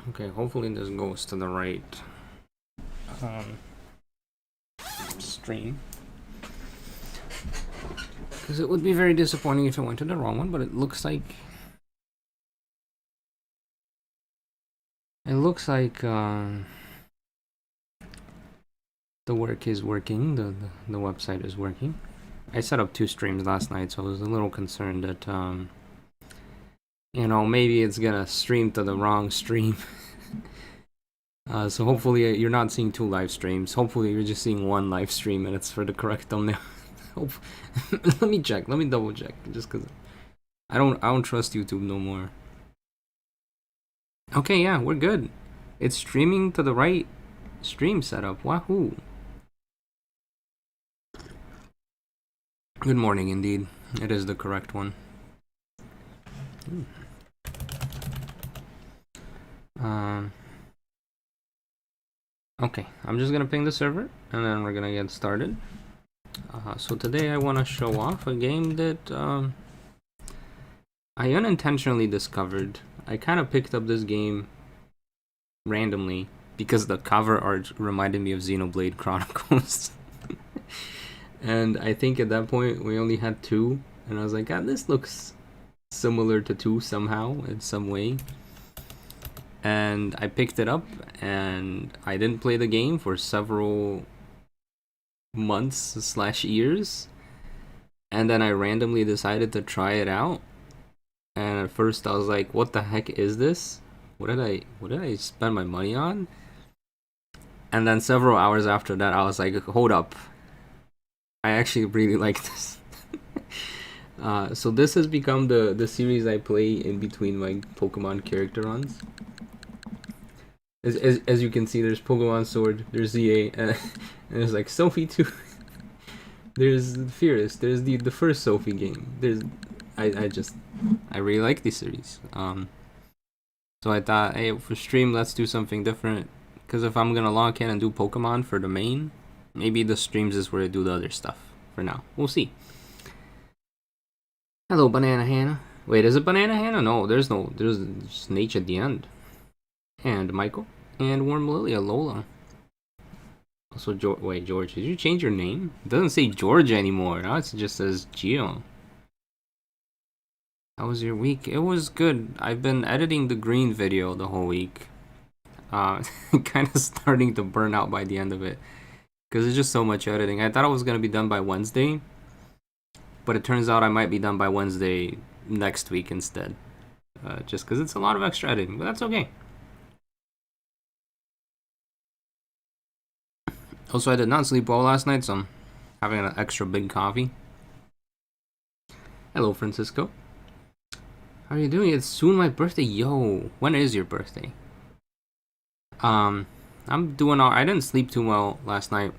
Okay, hopefully this goes to the right stream. Because it would be very disappointing if it went to the wrong one, but it looks like... the work is working, the website is working. I set up 2 streams last night, so I was a little concerned that, you know, maybe it's gonna stream to the wrong stream. So hopefully you're not seeing 2 live streams. Hopefully you're just seeing 1 live stream and it's for the correct thumbnail. Let me check. Let me double check. Just because I don't trust YouTube no more. Okay, yeah, we're good. It's streaming to the right stream setup. Wahoo! Good morning, indeed. It is the correct one. Okay, I'm just gonna ping the server and then we're gonna get started. So today I want to show off a game that I unintentionally discovered. I kind of picked up this game randomly because the cover art reminded me of Xenoblade Chronicles. And I think at that point we only had 2, and I was like, ah, this looks similar to 2 somehow, in some way. And I picked it up, and I didn't play the game for several months/years, and then I randomly decided to try it out. And at first I was like, what the heck is this? What did I spend my money on? And then several hours after that I was like, hold up, I actually really like this. So this has become the series I play in between my Pokemon character runs. As you can see, there's Pokemon Sword, there's ZA, and there's like Sophie too. There's Fierce, there's the first Sophie game. There's I really like this series. So I thought, hey, for stream, let's do something different. Because if I'm gonna log in and do Pokemon for the main, maybe the streams is where I do the other stuff. For now, we'll see. Hello, Banana Hannah. Wait, is it Banana Hannah? No, there's just Nate at the end. And Michael. And Warm Lilia, Lola. Also, wait, George, did you change your name? It doesn't say George anymore. Now it just says Gio. How was your week? It was good. I've been editing the green video the whole week. Kind of starting to burn out by the end of it. Because it's just so much editing. I thought it was going to be done by Wednesday. But it turns out I might be done by Wednesday next week instead. Just because it's a lot of extra editing. But that's okay. Also, I did not sleep well last night, so I'm having an extra big coffee. Hello, Francisco. How are you doing? It's soon my birthday. Yo, when is your birthday? I'm doing all. I didn't sleep too well last night.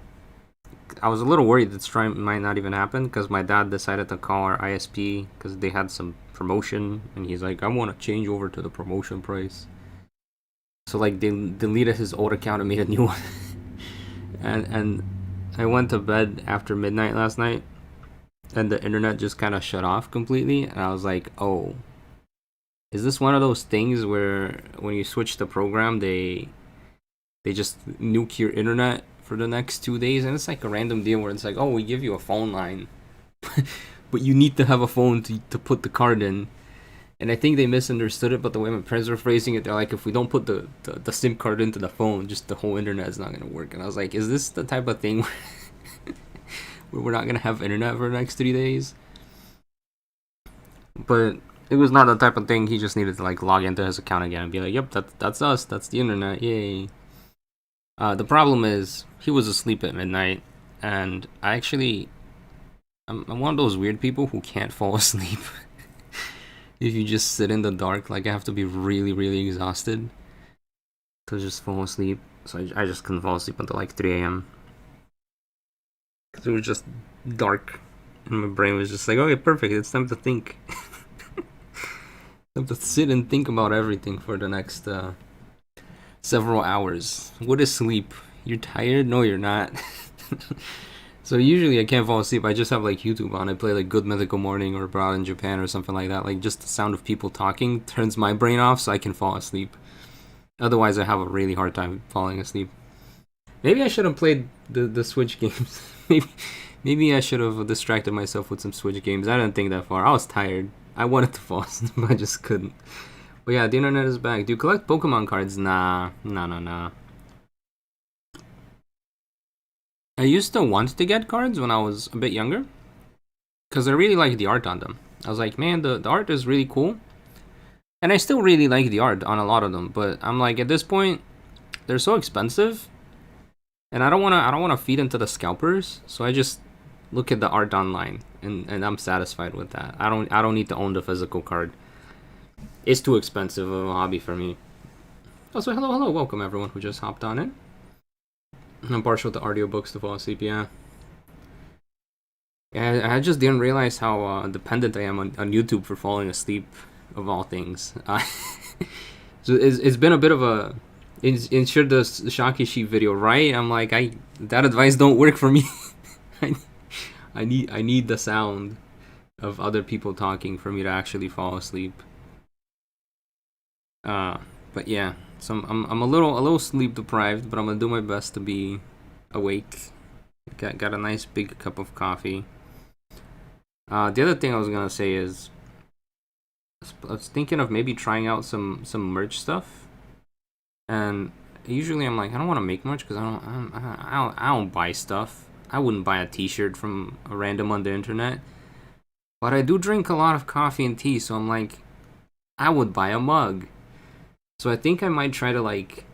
I was a little worried that stream might not even happen because my dad decided to call our ISP because they had some promotion, and he's like, I want to change over to the promotion price. So like they deleted his old account and made a new one. and I went to bed after midnight last night, and the internet just kind of shut off completely, and I was like, oh, is this one of those things where when you switch the program they just nuke your internet for the next 2 days? And it's like a random deal where it's like, oh, we give you a phone line, but you need to have a phone to put the card in. And I think they misunderstood it, but the way my parents were phrasing it, they're like, if we don't put the SIM card into the phone, just the whole internet is not going to work. And I was like, is this the type of thing where we're not going to have internet for the next 3 days? But it was not the type of thing. He just needed to like log into his account again and be like, yep, that's us. That's the internet. Yay. The problem is he was asleep at midnight, and I'm one of those weird people who can't fall asleep. If you just sit in the dark, like I have to be really, really exhausted to just fall asleep. So I just couldn't fall asleep until like 3 a.m. Because it was just dark, and my brain was just like, okay, perfect, it's time to think. Time to sit and think about everything for the next several hours. What is sleep? You're tired? No, you're not. So usually I can't fall asleep. I just have like YouTube on. I play like Good Mythical Morning or Abroad in Japan or something like that. Like just the sound of people talking turns my brain off so I can fall asleep. Otherwise, I have a really hard time falling asleep. Maybe I should have played the Switch games. maybe I should have distracted myself with some Switch games. I didn't think that far. I was tired. I wanted to fall asleep, but I just couldn't. But yeah, the internet is back. Do you collect Pokemon cards? Nah. I used to want to get cards when I was a bit younger, because I really like the art on them. I was like, man, the art is really cool. And I still really like the art on a lot of them, but I'm like, at this point, they're so expensive, and I don't wanna feed into the scalpers, so I just look at the art online, and I'm satisfied with that. I don't need to own the physical card. It's too expensive of a hobby for me. Also, hello, welcome everyone who just hopped on in. I'm partial to audiobooks to fall asleep, yeah. Yeah, I just didn't realize how dependent I am on YouTube for falling asleep, of all things. So it's been a bit of a... Insure the Shocky Sheep video, right? I'm like, that advice don't work for me. I need the sound of other people talking for me to actually fall asleep. But yeah, so I'm a little sleep deprived, but I'm gonna do my best to be awake. Got a nice big cup of coffee. The other thing I was gonna say is, I was thinking of maybe trying out some merch stuff. And usually I'm like, I don't want to make much because I don't buy stuff. I wouldn't buy a T-shirt from a random on the internet. But I do drink a lot of coffee and tea, so I'm like, I would buy a mug. So I think I might try to like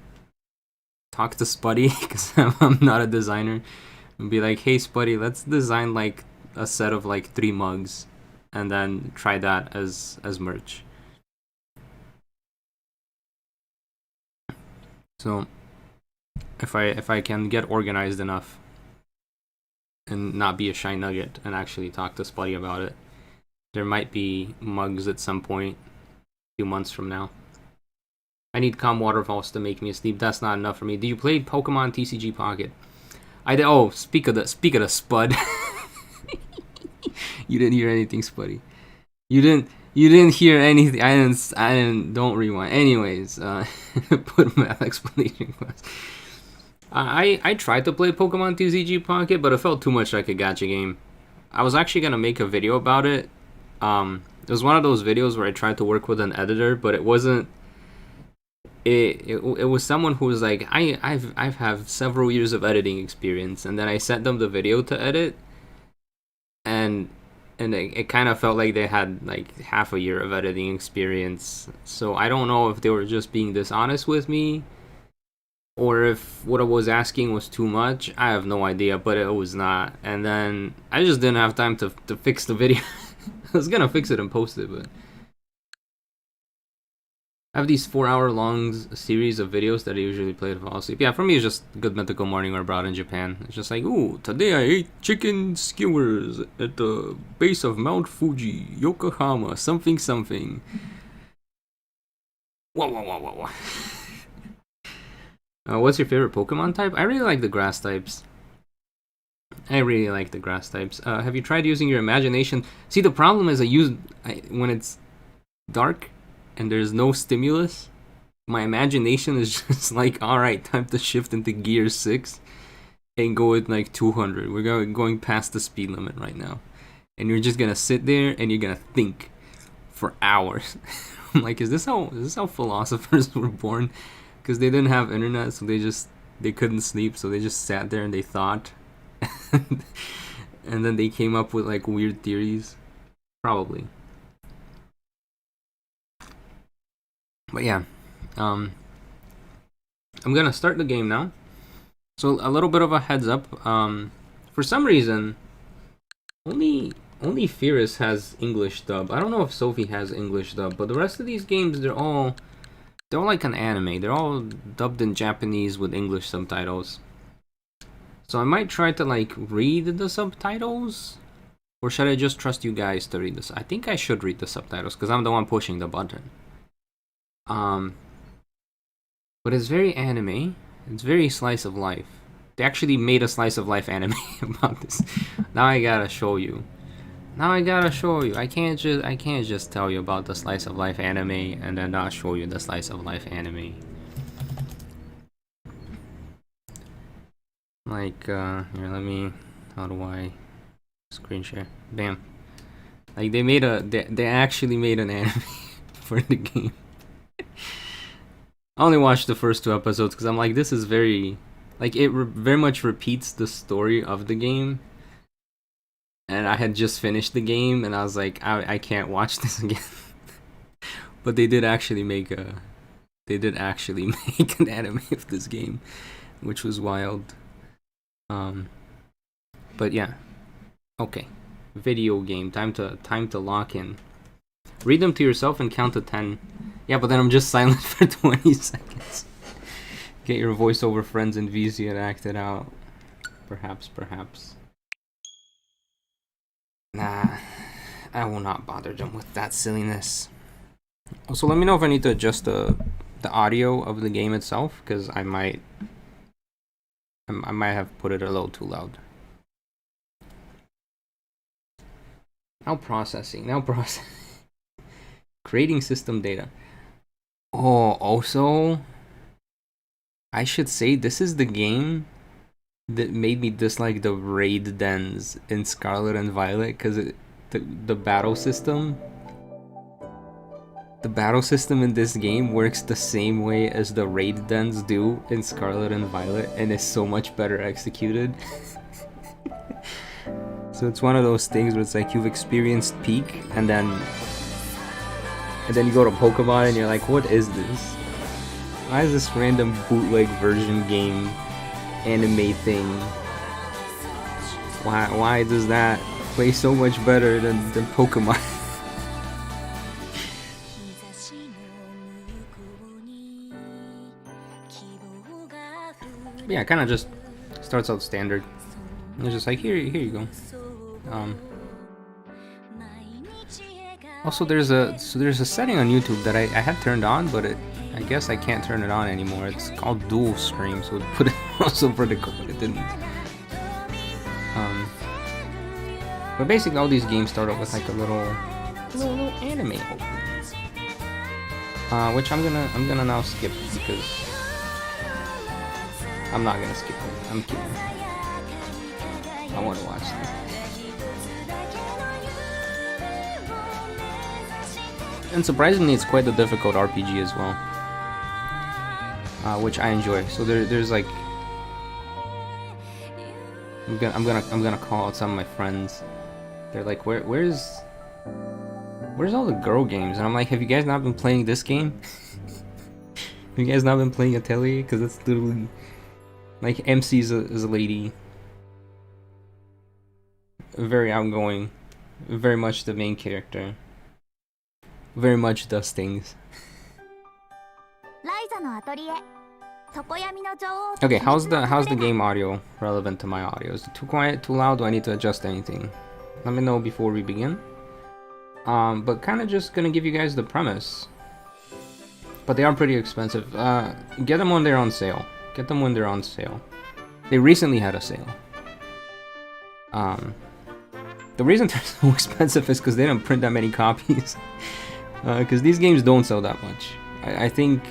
talk to Spuddie, because I'm not a designer, and be like, hey Spuddie, let's design like a set of like 3 mugs, and then try that as merch. So if I can get organized enough and not be a shy nugget and actually talk to Spuddie about it, there might be mugs at some point, a few months from now. I need calm waterfalls to make me asleep. That's not enough for me. Do you play Pokemon TCG Pocket? I did. Oh, speak of the Spud. You didn't hear anything, Spuddie. You didn't hear anything. I didn't. Don't rewind. Anyways, put math explanation class. I tried to play Pokemon TCG Pocket, but it felt too much like a gacha game. I was actually gonna make a video about it. It was one of those videos where I tried to work with an editor, but it wasn't. It was someone who was like, I've have several years of editing experience, and then I sent them the video to edit, and it kind of felt like they had like half a year of editing experience. So I don't know if they were just being dishonest with me, or if what I was asking was too much. I have no idea, but it was not. And then I just didn't have time to fix the video. I was gonna fix it and post it, but I have these 4-hour-long series of videos that I usually play to fall asleep. Yeah, for me it's just Good Mythical Morning or abroad in Japan. It's just like, ooh, today I ate chicken skewers at the base of Mount Fuji, Yokohama, something. Whoa. What's your favorite Pokemon type? I really like the grass types. Have you tried using your imagination? See, the problem is when it's dark and there's no stimulus, my imagination is just like, alright, time to shift into gear 6 and go at like 200. We're going past the speed limit right now. And you're just gonna sit there and you're gonna think for hours. I'm like, is this how philosophers were born? Because they didn't have internet, so they couldn't sleep, so they just sat there and they thought. And then they came up with like weird theories. Probably. But yeah, I'm gonna start the game now. So a little bit of a heads up. For some reason, only Fierce has English dub. I don't know if Sophie has English dub, but the rest of these games, they're all like an anime. They're all dubbed in Japanese with English subtitles. So I might try to like read the subtitles, or should I just trust you guys to read this? I think I should read the subtitles because I'm the one pushing the button. But it's very anime. It's very slice of life. They actually made a slice of life anime about this. Now I gotta show you. I can't just tell you about the slice of life anime and then not show you the slice of life anime. Like, here, let me, how do I screen share? Bam. Like, they actually made an anime for the game. I only watched the first 2 episodes because I'm like, this is very, like, it very much repeats the story of the game. And I had just finished the game, and I was like, I can't watch this again. But they did actually make an anime of this game, which was wild. But yeah, okay, video game. Time to lock in. Read them to yourself and count to 10. Yeah, but then I'm just silent for 20 seconds. Get your voiceover friends in VZ and act it out. Perhaps. Nah, I will not bother them with that silliness. Also, let me know if I need to adjust the audio of the game itself, because I might have put it a little too loud. Now processing. Creating system data. Oh, also, I should say this is the game that made me dislike the raid dens in Scarlet and Violet, because the battle system in this game works the same way as the raid dens do in Scarlet and Violet, and is so much better executed. So it's one of those things where it's like you've experienced peak, and then you go to Pokemon and you're like, what is this? Why is this random bootleg version game anime thing? Why does that play so much better than Pokemon? Yeah, it kind of just starts out standard. It's just like, here you go. Also, there's a setting on YouTube that I had turned on, but I guess I can't turn it on anymore. It's called dual stream, so it put it also vertical, but it didn't. But basically, all these games start off with like a little anime opening, which I'm gonna now skip because I'm not gonna skip it. I'm kidding. I want to watch this. And surprisingly, it's quite a difficult RPG as well, which I enjoy. So there's like, I'm gonna call out some of my friends. They're like, where's all the girl games? And I'm like, have you guys not been playing this game? Have you guys not been playing Atelier? Because it's literally like MC is a lady, very outgoing, very much the main character. Very much does things. Okay, how's the game audio relevant to my audio? Is it too quiet, too loud? Do I need to adjust anything? Let me know before we begin. But kind of just gonna give you guys the premise. But they are pretty expensive. Get them when they're on sale. Get them when they're on sale. They recently had a sale. The reason they're so expensive is because they didn't print that many copies. Because these games don't sell that much. I think,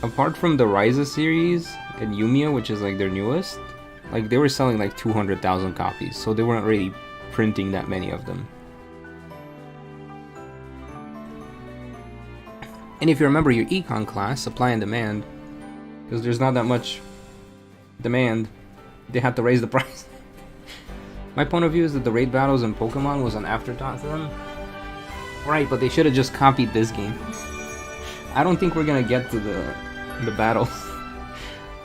apart from the Ryza series and Yumiya, which is like their newest, like they were selling like 200,000 copies, so they weren't really printing that many of them. And if you remember your econ class, supply and demand, because there's not that much demand, they had to raise the price. My point of view is that the raid battles in Pokemon was an afterthought to them. Right, but they should have just copied this game. I don't think we're gonna get to the battles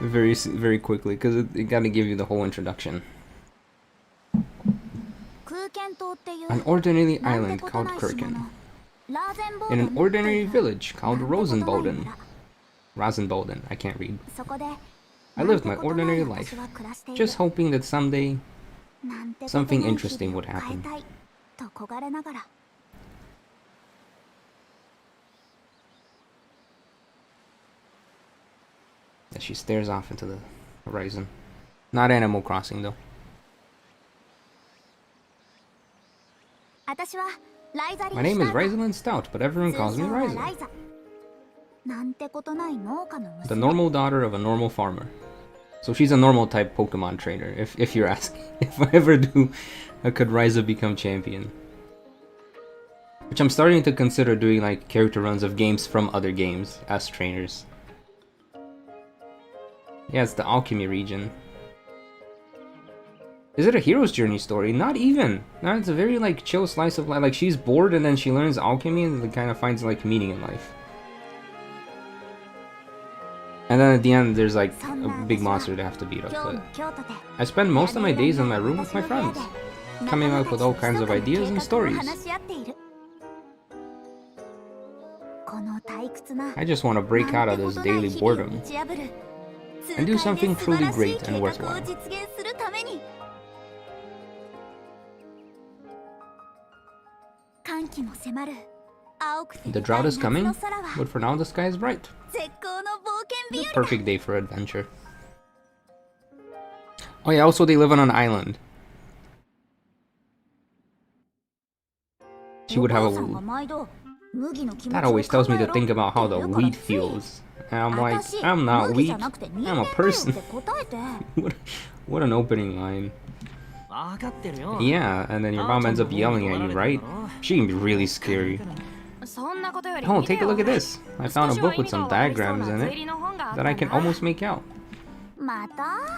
very quickly, because it gotta give you the whole introduction. An ordinary island called Kirken. In an ordinary village called Rosenbolden. I can't read. I lived my ordinary life, just hoping that someday something interesting would happen. As she stares off into the horizon. Not Animal Crossing though. My name is Ryza Stout, but everyone calls me Ryza. The normal daughter of a normal farmer. So she's a normal type Pokemon trainer, if you're asking. If I ever do, could Ryza become champion? Which I'm starting to consider doing like character runs of games from other games as trainers. Yeah, it's the alchemy region. Is it a hero's journey story? Not even. No, it's a very like chill slice of life. Like she's bored and then she learns alchemy and kind of finds like meaning in life. And then at the end there's like a big monster to have to beat up. But I spend most of my days in my room with my friends, coming up with all kinds of ideas and stories. I just want to break out of this daily boredom and do something truly great and worthwhile. The drought is coming, but for now the sky is bright. The perfect day for adventure. Oh yeah, also they live on an island. She would have a... That always tells me to think about how the wheat feels. And I'm like, I'm not wheat, I'm a person. What an opening line. Yeah, and then your mom ends up yelling at you, right? She can be really scary. Oh, take a look at this. I found a book with some diagrams in it that I can almost make out.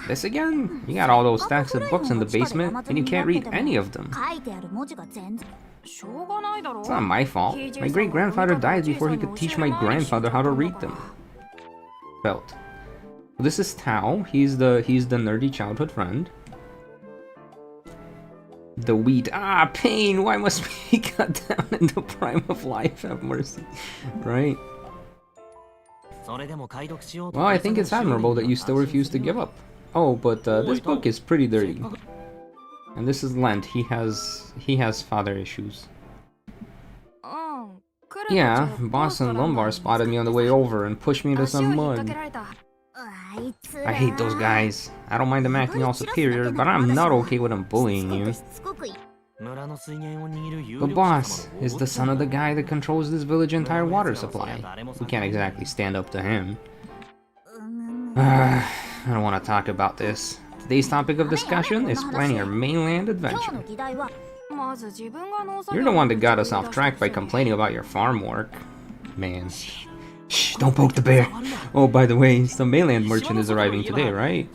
This again? You got all those stacks of books in the basement and you can't read any of them. It's not my fault. My great-grandfather died before he could teach my grandfather how to read them. Belt. This is Tao. He's the nerdy childhood friend. The wheat. Ah, pain! Why must we be cut down in the prime of life? Have mercy. Right? Well, I think it's admirable that you still refuse to give up. Oh, but this book is pretty dirty. And this is Lent. He has father issues. Yeah, Boss and Lumbar spotted me on the way over and pushed me into some mud. I hate those guys. I don't mind them acting all superior, but I'm not okay with them bullying you. The boss is the son of the guy that controls this village's entire water supply. We can't exactly stand up to him. I don't want to talk about this. Today's topic of discussion is planning our mainland adventure. You're the one that got us off track by complaining about your farm work. Man. Shh, don't poke the bear. Oh, by the way, some mainland merchant is arriving today, right?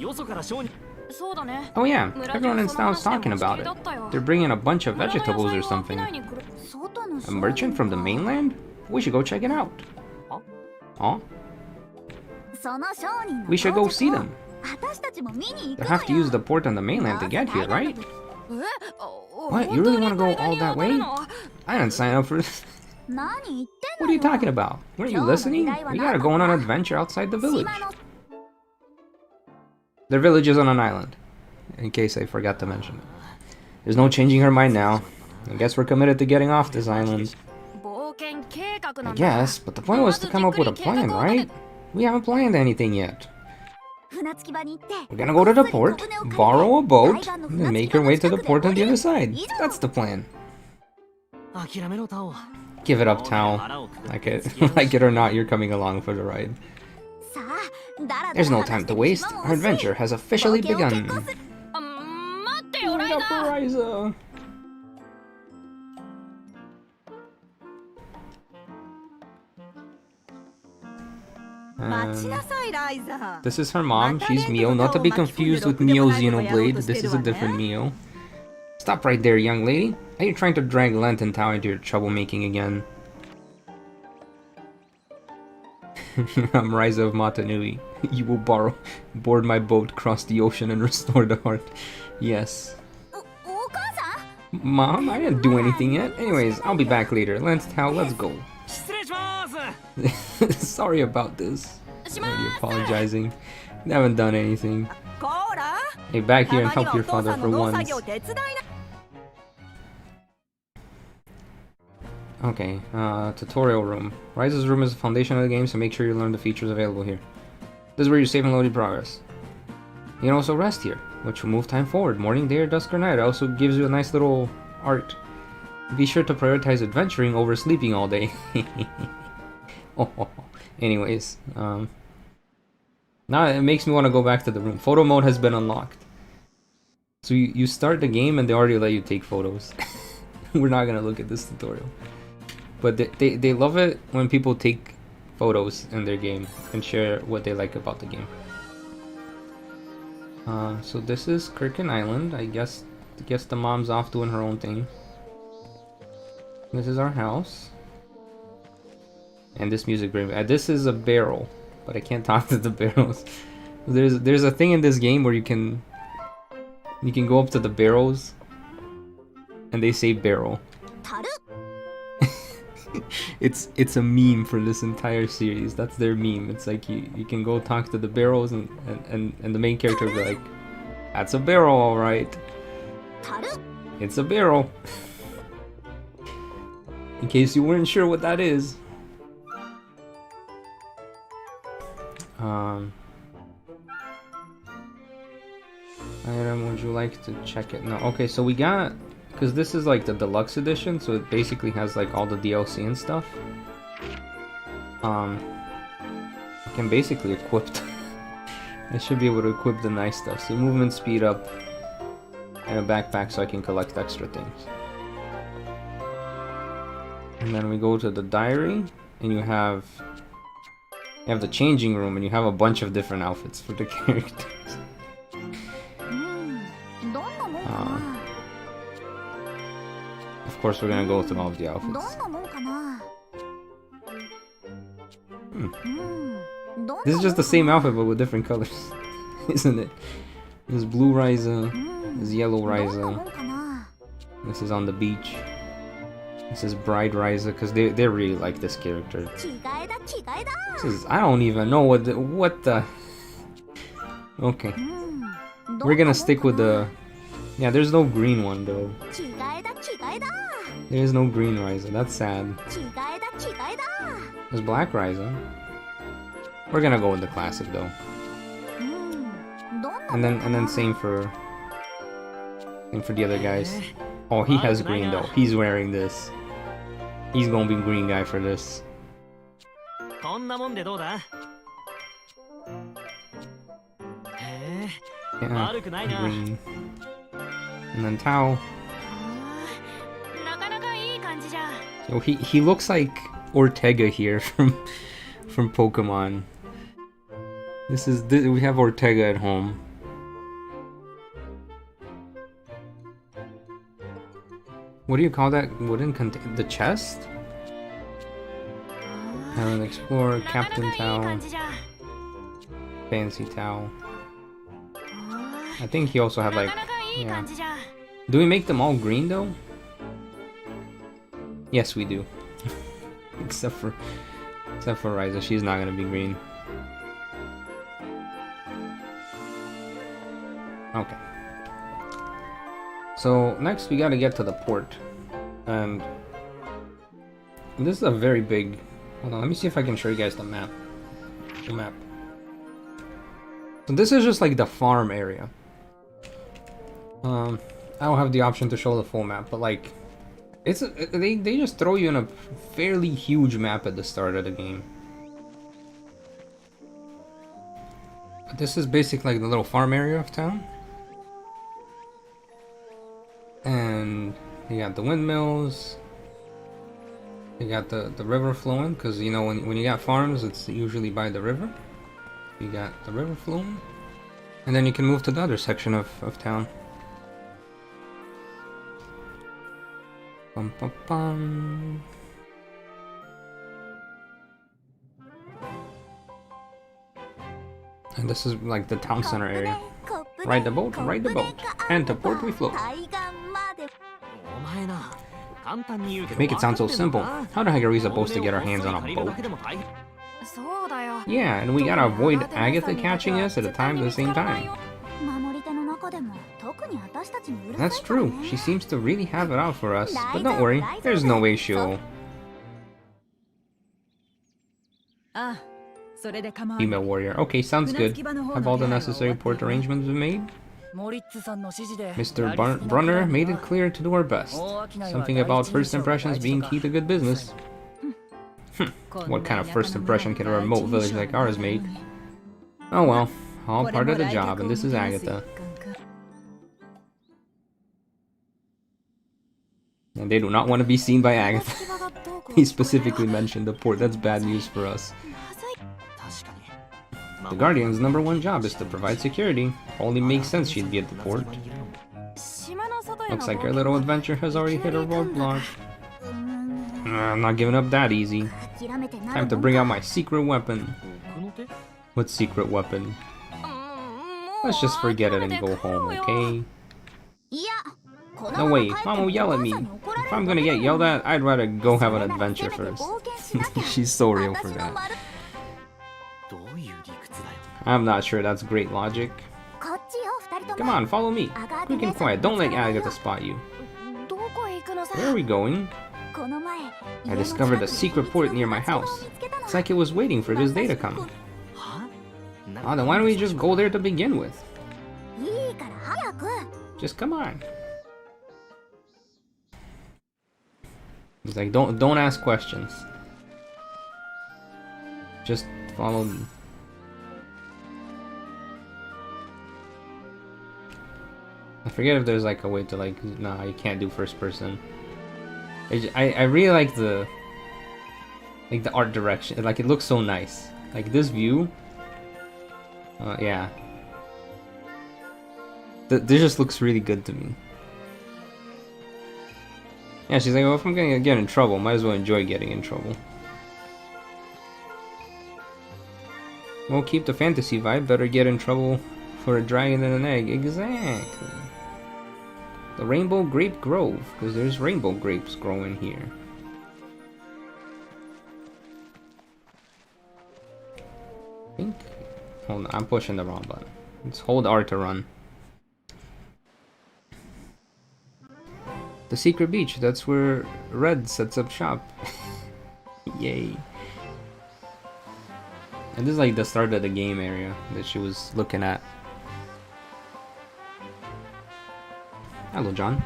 Oh yeah, everyone in town's talking about it. They're bringing a bunch of vegetables or something. A merchant from the mainland? We should go check it out. Oh? We should go see them. They have to use the port on the mainland to get here, right? What, you really want to go all that way? I didn't sign up for this. What are you talking about? Weren't you listening? We gotta go on an adventure outside the village. Their village is on an island, in case I forgot to mention it. There's no changing her mind now. I guess we're committed to getting off this island. I guess, but the point was to come up with a plan, right? We haven't planned anything yet. We're gonna go to the port, borrow a boat, and then make our way to the port on the other side. That's the plan. Give it up, Tao. Like it or not, you're coming along for the ride. There's no time to waste. Our adventure has officially begun. Wait up for Ryza. This is her mom. She's Mio, not to be confused with Mio Xenoblade. This is a different Mio. Stop right there, young lady. Are you trying to drag Lent and Tao into your troublemaking again? I'm Ryza of Matanui. You will board my boat, cross the ocean, and restore the heart. Yes. Mom, I didn't do anything yet. Anyways, I'll be back later. Lent, Tao, let's go. Sorry about this. Already apologizing. I haven't done anything. Hey, back here and help your father for once. Okay, tutorial room. Ryza's room is the foundation of the game, so make sure you learn the features available here. This is where you save and load your progress. You can also rest here, which will move time forward, morning, day, or dusk, or night. It also gives you a nice little art. Be sure to prioritize adventuring over sleeping all day. Oh, anyways, Now it makes me want to go back to the room. Photo mode has been unlocked. So you start the game and they already let you take photos. We're not gonna look at this tutorial. But they love it when people take photos in their game and share what they like about the game. So this is Kirkin Island. I guess the mom's off doing her own thing. This is our house. And this music brings this is a barrel, but I can't talk to the barrels. There's a thing in this game where you can go up to the barrels and they say barrel. It's a meme for this entire series. That's their meme. It's like you can go talk to the barrels and the main character will be like, that's a barrel, alright. It's a barrel. In case you weren't sure what that is. Item, would you like to check it? No. Okay, so we got, because this is like the deluxe edition, so it basically has like all the DLC and stuff. You can basically equip. I should be able to equip the nice stuff. So movement speed up, and a backpack so I can collect extra things. And then we go to the diary, and you have the changing room, and you have a bunch of different outfits for the characters. Of course, we're gonna go through all of the outfits. This is just the same outfit, but with different colors, isn't it? This is blue Ryza, this is yellow Ryza. This is on the beach. This is Bride Ryza, because they really like this character. This is, I don't even know what the... Okay. We're gonna stick with the... Yeah, there's no green one though. There's no green Ryza, that's sad. There's black Ryza. We're gonna go with the classic though. And then same for the other guys. Oh, he has green though. He's wearing this. He's gonna be green guy for this. Yeah, green. And then Tao. So he looks like Ortega here from Pokemon. We have Ortega at home. What do you call that? Wooden the chest? An Explorer, Captain Tao, Fancy Tao. I think he also had like, yeah. Do we make them all green though? Yes, we do. except for Ryza, she's not gonna be green. Okay. So next we gotta get to the port, and this is a very big. Hold on, let me see if I can show you guys the map. So this is just like the farm area. I don't have the option to show the full map, but like, they just throw you in a fairly huge map at the start of the game. But this is basically like the little farm area of town. And you got the windmills. You got the river flowing, because you know when you got farms, it's usually by the river. You got the river flowing. And then you can move to the other section of town. Bum, bum, bum. And this is like the town center area. Ride the boat, and to port we float. Make it sound so simple. How the heck are we supposed to get our hands on a boat? Yeah, and we gotta avoid Agatha catching us at the same time. That's true. She seems to really have it out for us. But don't worry, there's no way she'll... Female warrior. Okay, sounds good. Have all the necessary port arrangements been made? Mr. Brunner made it clear to do our best. Something about first impressions being key to good business. What kind of first impression can a remote village like ours make? Oh well, all part of the job, and this is Agatha. And they do not want to be seen by Agatha. He specifically mentioned the port. That's bad news for us. The Guardian's #1 job is to provide security. Only makes sense she'd be at the port. Looks like our little adventure has already hit a roadblock. I'm not giving up that easy. Time to bring out my secret weapon. What secret weapon? Let's just forget it and go home, okay? No way, Mom will yell at me. If I'm gonna get yelled at, I'd rather go have an adventure first. She's so real for that. I'm not sure that's great logic. Come on, follow me. Quick and quiet, don't let Agatha spot you. Where are we going? I discovered a secret port near my house. It's like it was waiting for this day to come. Oh, then why don't we just go there to begin with? Just come on. He's like, don't ask questions. Just follow me. I forget if there's like a way to like, nah, you can't do first person. I really like the art direction. Like it looks so nice. Like this view. Yeah. This just looks really good to me. Yeah, she's like, well, if I'm gonna get in trouble, might as well enjoy getting in trouble. Well, keep the fantasy vibe, better get in trouble for a dragon and an egg. Exactly. The Rainbow Grape Grove, because there's rainbow grapes growing here. I think... Hold on, I'm pushing the wrong button. Let's hold R to run. The secret beach, that's where Red sets up shop. Yay. And this is like the start of the game area that she was looking at. Hello, John.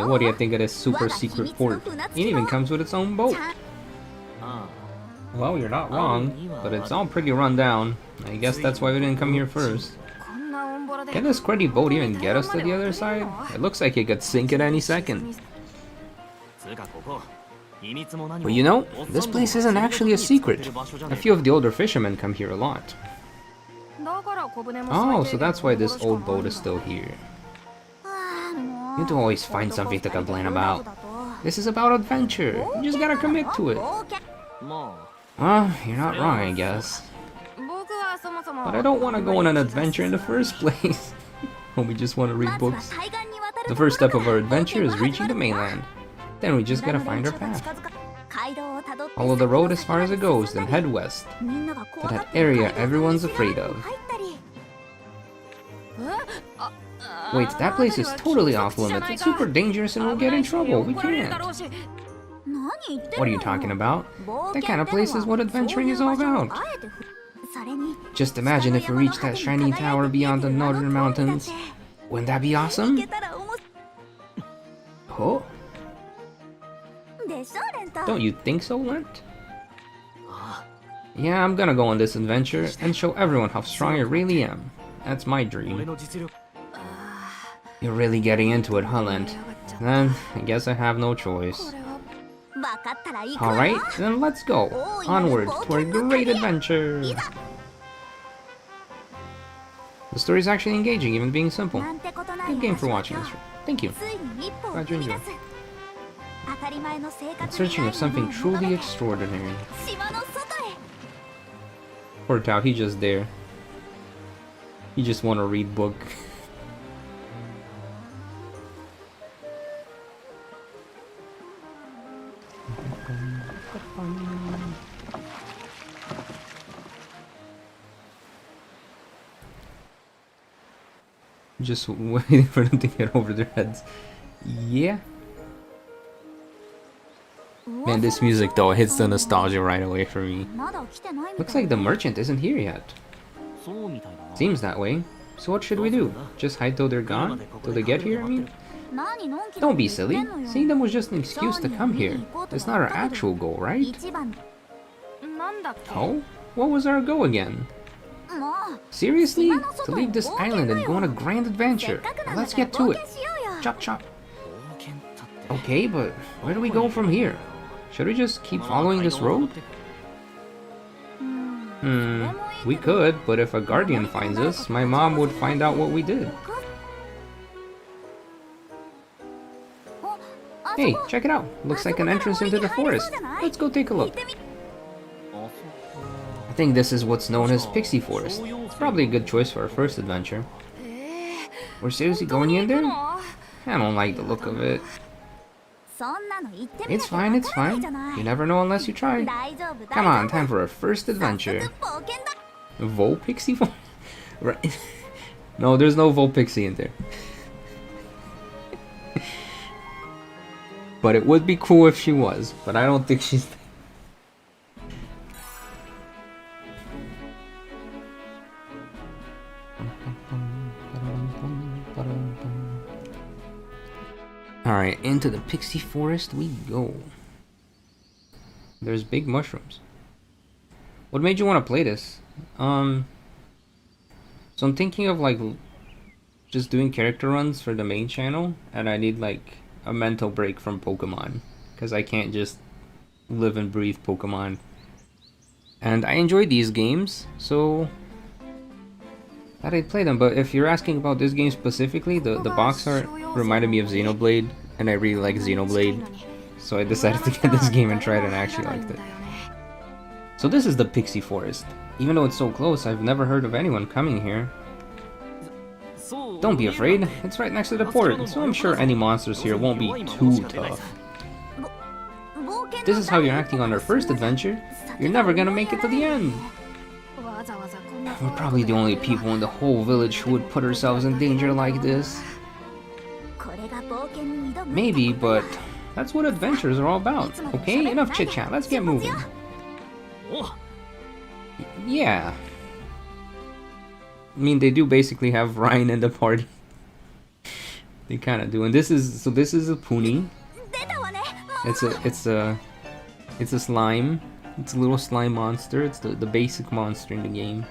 What do you think of this super secret port? It even comes with its own boat. Well, you're not wrong, but it's all pretty run down. I guess that's why we didn't come here first. Can this cruddy boat even get us to the other side? It looks like it could sink at any second. Well, you know, this place isn't actually a secret. A few of the older fishermen come here a lot. Oh, so that's why this old boat is still here. You do always find something to complain about. This is about adventure. You just gotta commit to it. Well, you're not wrong, I guess. But I don't want to go on an adventure in the first place. We just want to read books. The first step of our adventure is reaching the mainland. Then we just gotta find our path. Follow the road as far as it goes, then head west. To that area everyone's afraid of. Wait, that place is totally off limits. It's super dangerous and we'll get in trouble. We can't. What are you talking about? That kind of place is what adventuring is all about. Just imagine if we reach that shiny tower beyond the northern mountains. Wouldn't that be awesome? Oh? Don't you think so, Lent? Yeah, I'm gonna go on this adventure and show everyone how strong I really am. That's my dream. You're really getting into it, huh, Lent? Then, I guess I have no choice. Alright, then let's go. Onward to our great adventure. The story's actually engaging, even being simple. Good game for watching this. Thank you. Glad you enjoyed. In searching of something truly extraordinary. Poor Tao, he just there. He just want to read book. Just waiting for them to get over their heads. Yeah. Man, this music though hits the nostalgia right away for me. Looks like the merchant isn't here yet. Seems that way. So what should we do? Just hide till they're gone? Till they get here, I mean? Don't be silly. Seeing them was just an excuse to come here. It's not our actual goal, right? Oh? What was our goal again? Seriously? To leave this island and go on a grand adventure. Now let's get to it. Chop chop. Okay, but where do we go from here? Should we just keep following this road? We could, but if a guardian finds us, my mom would find out what we did. Hey, check it out. Looks like an entrance into the forest. Let's go take a look. I think this is what's known as Pixie Forest. It's probably a good choice for our first adventure. We're seriously going in there? I don't like the look of it. It's fine, it's fine. You never know unless you try. Come on, time for our first adventure. Vol Pixie Forest? Right. No, there's no Vol Pixie in there. But it would be cool if she was, but I don't think she's there. Alright, into the Pixie Forest we go. There's big mushrooms. What made you want to play this? So I'm thinking of like just doing character runs for the main channel, and I need like a mental break from Pokemon, because I can't just live and breathe Pokemon. And I enjoy these games, so thought I'd play them. But if you're asking about this game specifically, the box art reminded me of Xenoblade, and I really like Xenoblade, so I decided to get this game and try it, and I actually liked it. So this is the Pixie Forest. Even though it's so close, I've never heard of anyone coming here. Don't be afraid, it's right next to the port, so I'm sure any monsters here won't be too tough. If this is how you're acting on our first adventure, you're never gonna make it to the end. We're probably the only people in the whole village who would put ourselves in danger like this. Maybe, but that's what adventures are all about. Okay, enough chit chat, let's get moving. Yeah. I mean, they do basically have Ryan in the party. They kind of do, and this is a Puni. It's a slime. It's a little slime monster. It's the basic monster in the game.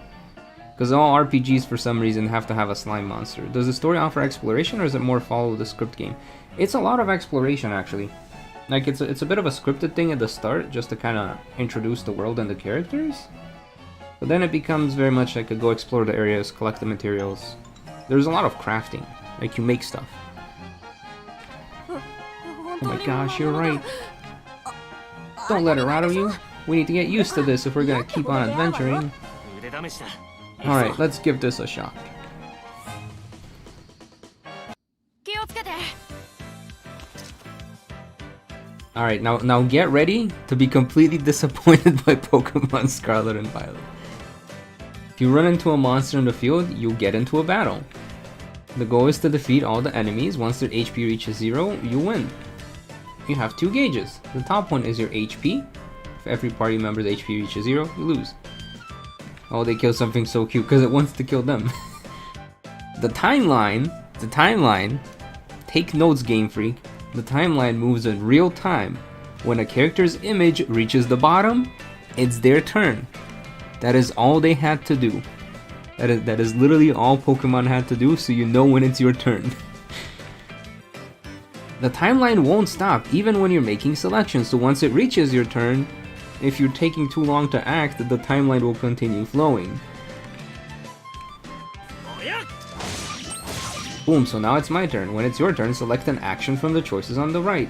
Because all RPGs for some reason have to have a slime monster. Does the story offer exploration, or is it more follow the script game? It's a lot of exploration actually. Like it's a bit of a scripted thing at the start, just to kind of introduce the world and the characters. But then it becomes very much like a go explore the areas, collect the materials. There's a lot of crafting, like you make stuff. Oh my gosh, you're right. Don't let it rattle you. We need to get used to this if we're gonna keep on adventuring. Alright, let's give this a shot. Alright, now get ready to be completely disappointed by Pokemon Scarlet and Violet. If you run into a monster in the field, you get into a battle. The goal is to defeat all the enemies. Once their HP reaches 0, you win. You have 2 gauges. The top one is your HP. If every party member's HP reaches 0, you lose. Oh, they kill something so cute because it wants to kill them. The timeline, take notes Game Freak, the timeline moves in real time. When a character's image reaches the bottom, it's their turn. That is all they had to do. That is literally all Pokemon had to do, so you know when it's your turn. The timeline won't stop even when you're making selections, so once it reaches your turn, if you're taking too long to act, the timeline will continue flowing. Boom, so now it's my turn. When it's your turn, select an action from the choices on the right.